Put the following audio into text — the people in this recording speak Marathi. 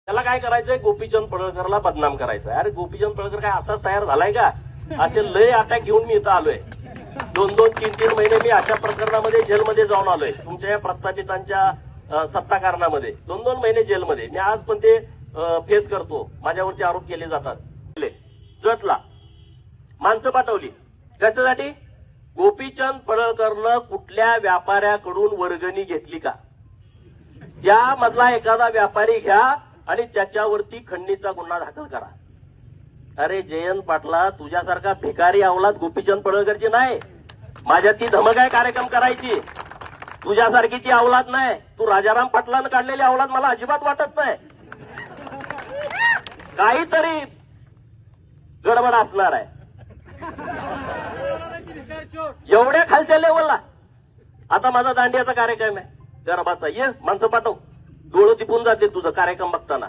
त्याला काय करायचंय, गोपीचंद पडळकरला बदनाम करायचं. अरे गोपीचंद पडळकर काय असा तयार झालाय का? असे लय अटॅक घेऊन मी इथं आलोय. 2-2, 3-3 महिने मी अशा प्रकरणामध्ये जेलमध्ये जाऊन आलोय. तुमच्या या प्रस्थापितांच्या सत्ता कारणामध्ये 2-2 महिने जेलमध्ये मी आज पण ते फेस करतो. माझ्यावरती आरोप केले जातात. जतला माणसं पाठवली कशासाठी? गोपीचंद पडळकरनं कुठल्या व्यापाऱ्याकडून वर्गणी घेतली का? त्यामधला एखादा व्यापारी घ्या आणि त्याच्यावरती खंडणीचा गुन्हा दाखल करा. अरे जयंत पाटला, तुझ्यासारखा भिकारी अवलाद गोपीचंद पडळकरची नाही. माझ्या ती धमक आहे कार्यक्रम करायची. तुझ्यासारखी ती अवलाद नाही. तू राजाराम पाटलानं काढलेली अवलाद मला अजिबात वाटत नाही. काहीतरी गडबड असणार आहे. एवढ्या खालच्या लेवलला आता माझा दांडियाचा कार्यक्रम आहे गरबाचा. ये माणसं पाठव, डोळं तिपून जाते तुझं कार्यक्रम बघताना.